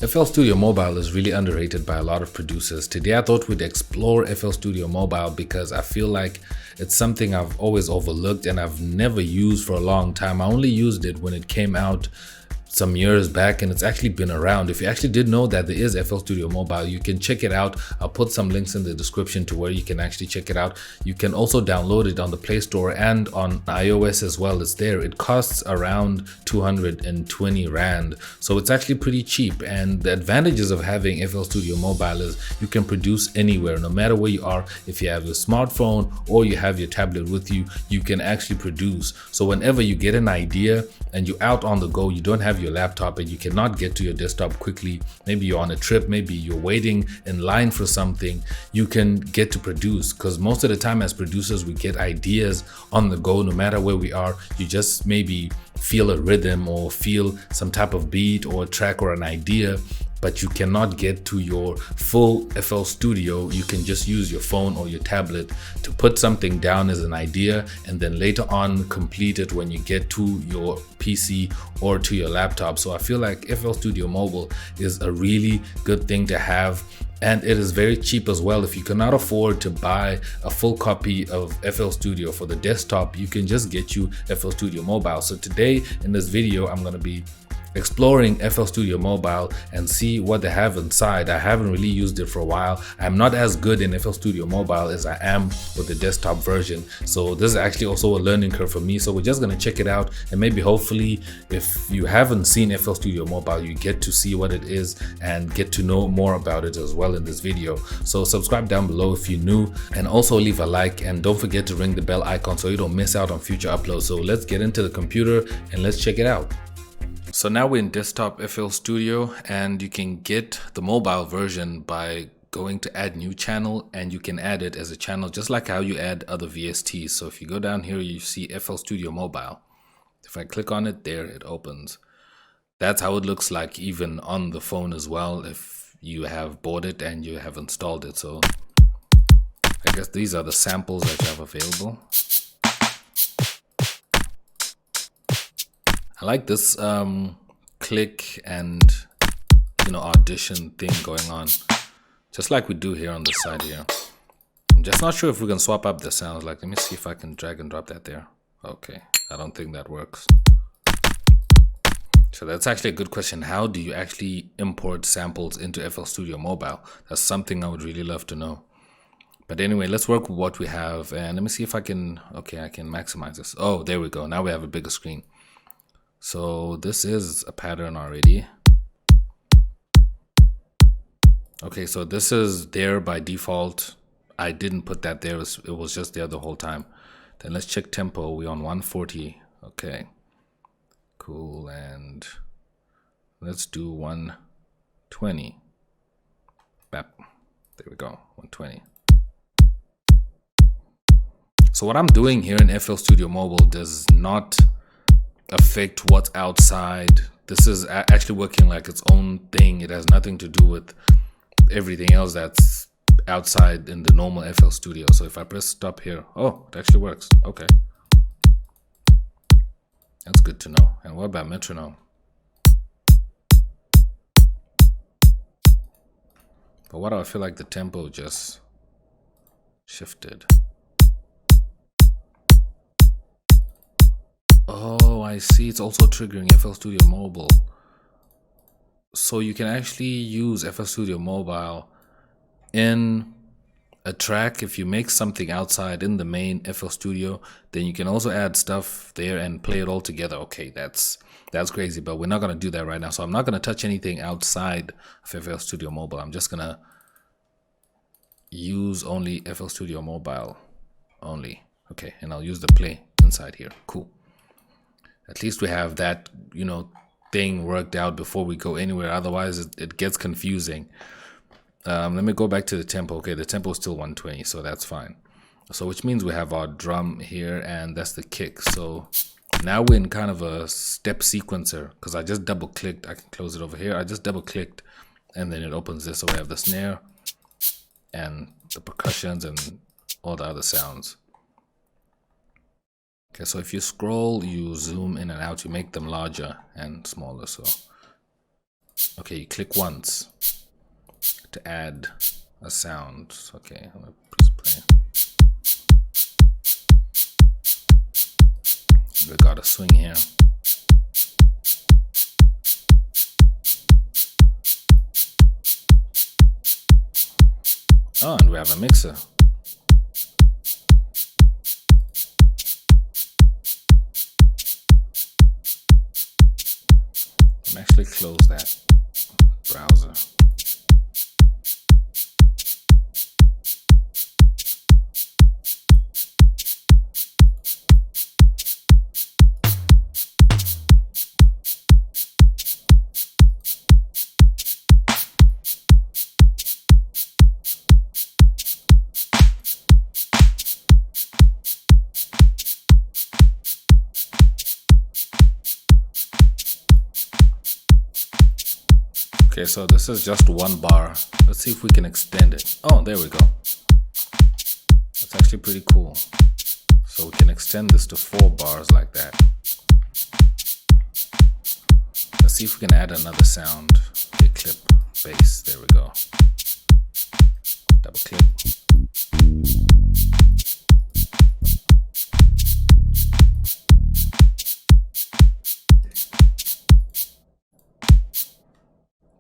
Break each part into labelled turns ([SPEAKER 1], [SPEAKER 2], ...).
[SPEAKER 1] FL Studio Mobile is really underrated by a lot of producers. Today I thought we'd explore FL Studio Mobile because I feel like it's something I've always overlooked and I've never used for a long time. I only used it when it came out some years back, and it's actually been around. If you actually did know that there is FL Studio Mobile, you can check it out. I'll put some links in the description to where you can actually check it out. You can also download it on the Play Store and on iOS as well. It's there. It costs around 220 Rand, so it's actually pretty cheap. And the advantages of having FL Studio Mobile is you can produce anywhere, no matter where you are. If you have your smartphone or you have your tablet with you, you can actually produce. So whenever you get an idea and you're out on the go, you don't have your laptop and you cannot get to your desktop quickly, maybe you're on a trip, maybe you're waiting in line for something, you can get to produce. Because most of the time as producers, we get ideas on the go, no matter where we are. You just maybe feel a rhythm or feel some type of beat or a track or an idea, but you cannot get to your full FL Studio. You can just use your phone or your tablet to put something down as an idea and then later on complete it when you get to your PC or to your laptop. So I feel like FL Studio Mobile is a really good thing to have, and it is very cheap as well. If you cannot afford to buy a full copy of FL Studio for the desktop, you can just get you FL Studio Mobile. So today in this video, I'm going to be exploring FL Studio Mobile and see what they have inside. I haven't really used it for a while. I'm not as good in FL Studio Mobile as I am with the desktop version, so this is actually also a learning curve for me. So we're just gonna check it out, and maybe hopefully if you haven't seen FL Studio Mobile, you get to see what it is and get to know more about it as well in this video. So subscribe down below if you're new, and also leave a like, and don't forget to ring the bell icon so you don't miss out on future uploads. So let's get into the computer and let's check it out. So now we're in desktop FL Studio, and you can get the mobile version by going to add new channel, and you can add it as a channel just like how you add other VSTs. So if you go down here, you see FL Studio Mobile. If I click on it, there it opens. That's how it looks like even on the phone as well if you have bought it and you have installed it. So I guess these are the samples that you have available. I like this click and audition thing going on, just like we do here on the side here. I'm just not sure if we can swap up the sounds. Like, let me see if I can drag and drop that there. Okay, I don't think that works. So that's actually a good question. How do you actually import samples into FL Studio Mobile? That's something I would really love to know. But anyway, let's work with what we have, and let me see if I can. Okay, I can maximize this. Oh, there we go. Now we have a bigger screen. So this is a pattern already. Okay, so this is there by default. I didn't put that there. It was just there the whole time. Then let's check tempo. We're on 140. Okay, cool. And let's do 120. Bap. There we go, 120. So what I'm doing here in FL Studio Mobile does not affect what's outside. This is actually working like its own thing. It has nothing to do with everything else that's outside in the normal FL Studio. So if I press stop here, oh, it actually works. Okay, that's good to know. And what about metronome? But what do I feel like the tempo just shifted? Oh, I see. It's also triggering FL Studio Mobile. So you can actually use FL Studio Mobile in a track. If you make something outside in the main FL Studio, then you can also add stuff there and play it all together. Okay, that's crazy, but we're not going to do that right now. So I'm not going to touch anything outside of FL Studio Mobile. I'm just going to use only FL Studio Mobile only. Okay, and I'll use the play inside here. Cool. At least we have that, thing worked out before we go anywhere. Otherwise, it gets confusing. Let me go back to the tempo. Okay, the tempo is still 120, so that's fine. So which means we have our drum here, and that's the kick. So now we're in kind of a step sequencer, because I just double clicked. I can close it over here. I just double clicked, and then it opens this. So we have the snare and the percussions and all the other sounds. Okay, so if you scroll, you zoom in and out, you make them larger and smaller. So Okay, you click once to add a sound. Okay, I'm gonna press play. We got a swing here. Oh, and we have a mixer. Let me actually close that browser. Okay, so this is just one bar. Let's see if we can extend it. Oh, there we go. That's actually pretty cool. So we can extend this to 4 bars like that. Let's see if we can add another sound. Okay, clip, bass, there we go. Double click.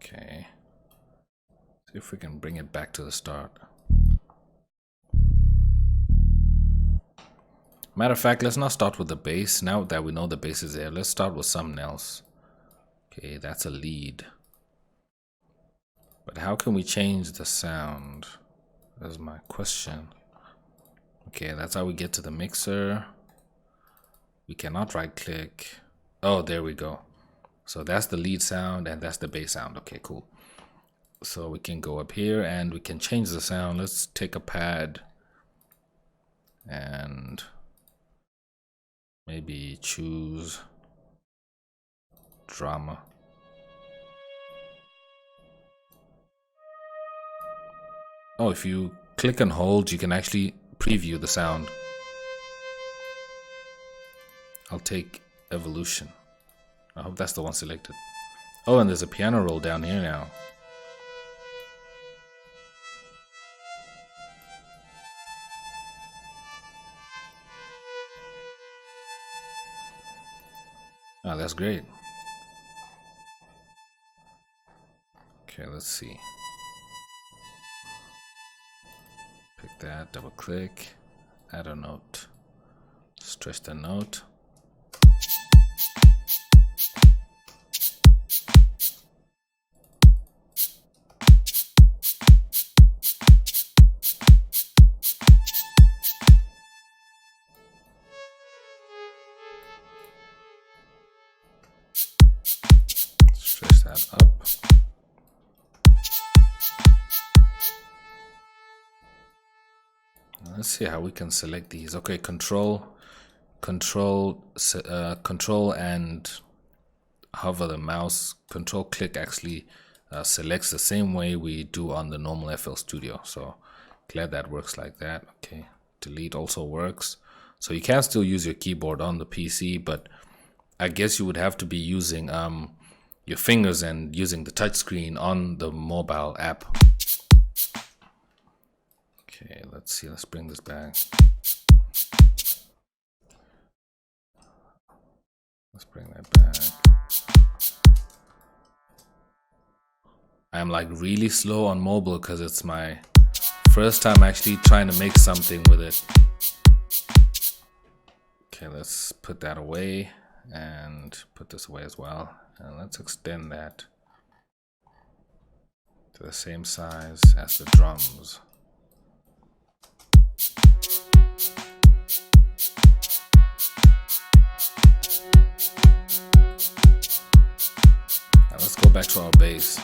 [SPEAKER 1] Okay. See if we can bring it back to the start. Matter of fact, let's not start with the bass. Now that we know the bass is there, let's start with something else. Okay, that's a lead. But how can we change the sound? That's my question. Okay, that's how we get to the mixer. We cannot right click. Oh, there we go. So that's the lead sound and that's the bass sound. Okay, cool. So we can go up here and we can change the sound. Let's take a pad and maybe choose drama. Oh, if you click and hold, you can actually preview the sound. I'll take evolution. I hope that's the one selected. Oh, and there's a piano roll down here now. Oh, that's great. Okay, let's see. Pick that, double click, add a note. Stretch the note. Stretch that up. Let's see how we can select these. Okay, control and hover the mouse. Control click actually selects the same way we do on the normal FL Studio. So glad that works like that. Okay, delete also works. So you can still use your keyboard on the PC, but I guess you would have to be using your fingers and using the touchscreen on the mobile app. Okay, let's see. Let's bring this back. Let's bring that back. I'm like really slow on mobile because it's my first time actually trying to make something with it. Okay, let's put that away and put this away as well. And let's extend that to the same size as the drums. Now let's go back to our bass.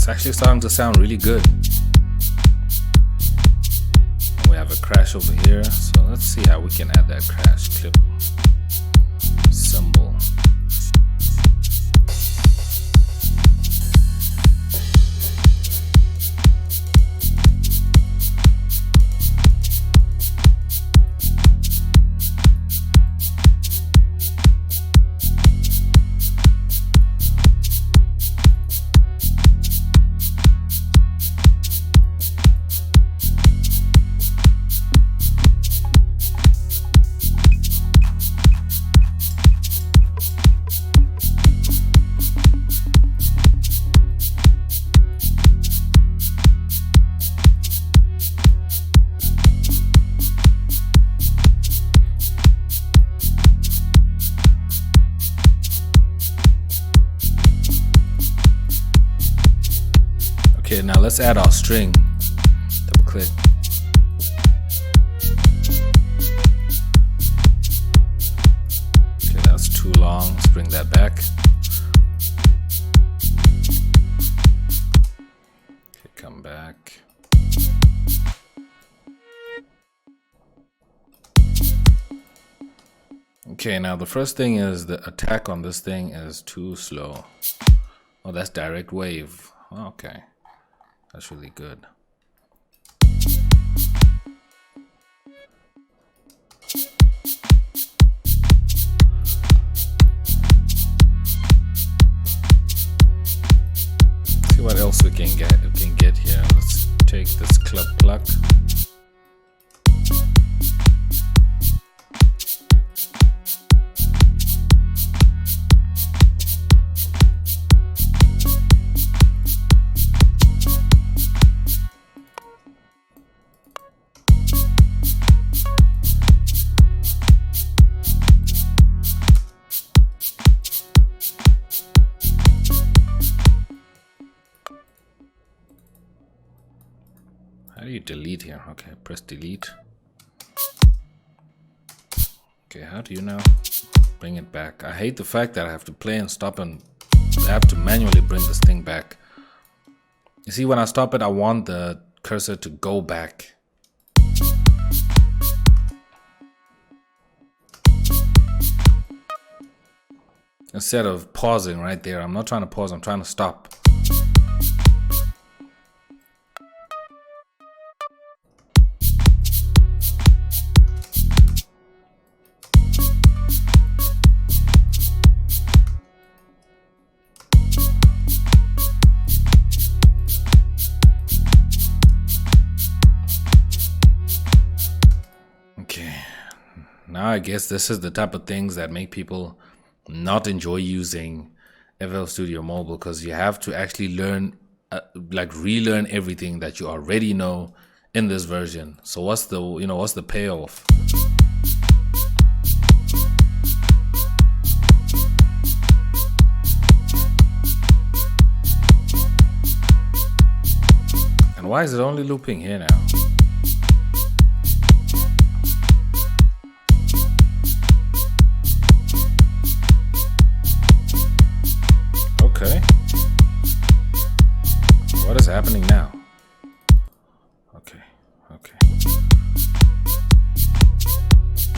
[SPEAKER 1] It's actually starting to sound really good. We have a crash over here, so let's see how we can add that crash clip symbol. Okay, now let's add our string. Double click. Okay, that's too long. Let's bring that back. Okay, come back. Okay, now the first thing is the attack on this thing is too slow. Oh, that's direct wave. Okay. That's really good. See what else we can get here. Let's take this club pluck. How do you delete here? Okay, press delete. Okay, how do you now bring it back? I hate the fact that I have to play and stop and I have to manually bring this thing back. You see, when I stop it, I want the cursor to go back. Instead of pausing right there. I'm not trying to pause, I'm trying to stop. Now I guess this is the type of things that make people not enjoy using FL Studio Mobile, because you have to actually learn, like relearn everything that you already know in this version. So what's the payoff? And why is it only looping here now? Okay. What is happening now? Okay.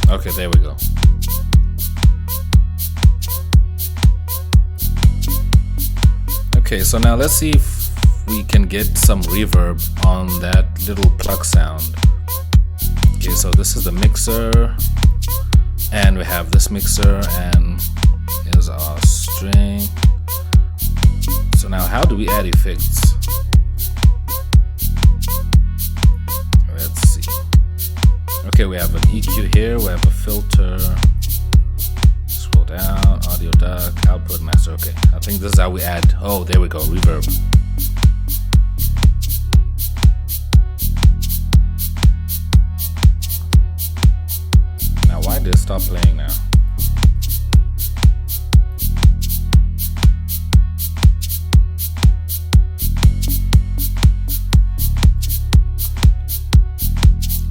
[SPEAKER 1] Okay, there we go. Okay, so now let's see if we can get some reverb on that little pluck sound. Okay, so this is the mixer, and we have this mixer, and here's our string. So now how do we add effects? Let's see. Okay, we have an EQ here, we have a filter. Scroll down, audio duck, output master. Okay, I think this is how we add. Oh, there we go, reverb. Now why did it stop playing now?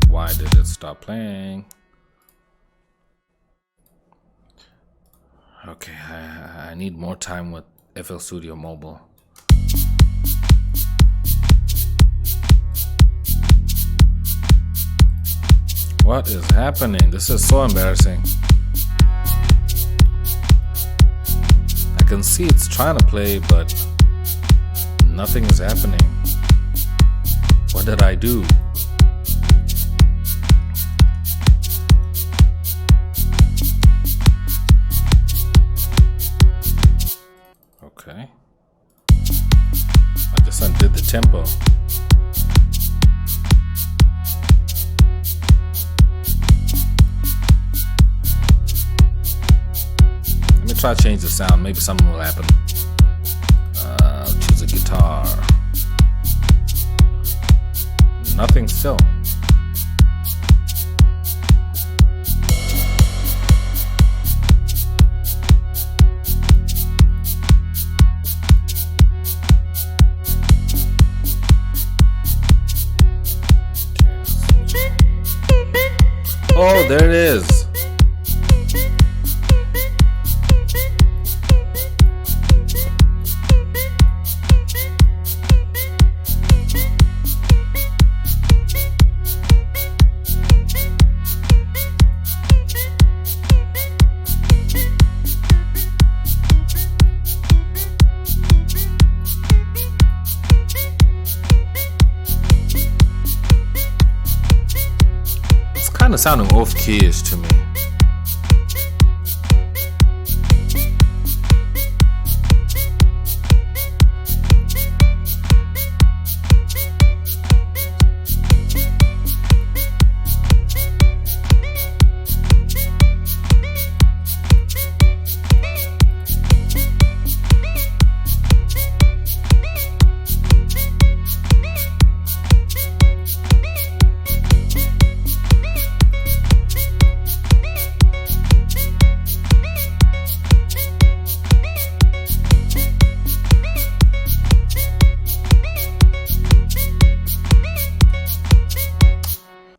[SPEAKER 1] Why did it stop playing? Okay, I need more time with FL Studio Mobile. What is happening? This is so embarrassing. I can see it's trying to play, but nothing is happening. What did I do? Okay. I just undid the tempo. Let me try to change the sound. Maybe something will happen. Choose a guitar. Nothing still. Oh, there it is. Kind of sounding off keyish to me.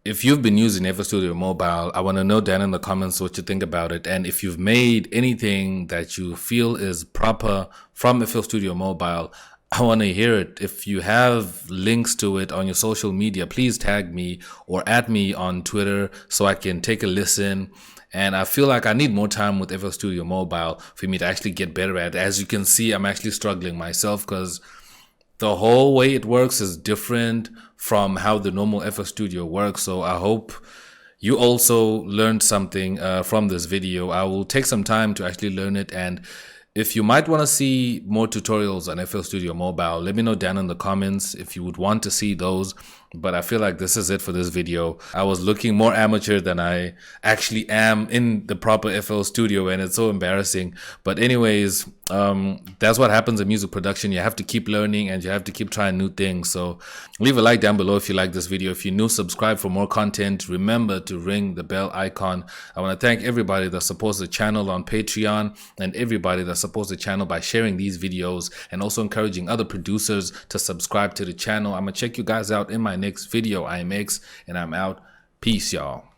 [SPEAKER 1] If you've been using FL Studio Mobile, I want to know down in the comments what you think about it. And if you've made anything that you feel is proper from FL Studio Mobile, I want to hear it. If you have links to it on your social media, please tag me or add me on Twitter so I can take a listen. And I feel like I need more time with FL Studio Mobile for me to actually get better at it. As you can see, I'm actually struggling myself because the whole way it works is different from how the normal FL Studio works. So I hope you also learned something from this video. I will take some time to actually learn it. And if you might want to see more tutorials on FL Studio Mobile, let me know down in the comments if you would want to see those. But I feel like this is it for this video. I was looking more amateur than I actually am in the proper FL Studio, and it's so embarrassing. But anyways, that's what happens in music production. You have to keep learning and you have to keep trying new things. So leave a like down below if you like this video. If you're new, subscribe for more content. Remember to ring the bell icon. I want to thank everybody that supports the channel on Patreon and everybody that supports the channel by sharing these videos and also encouraging other producers to subscribe to the channel. I'm going to check you guys out in my next video. I'm X and I'm out. Peace, y'all.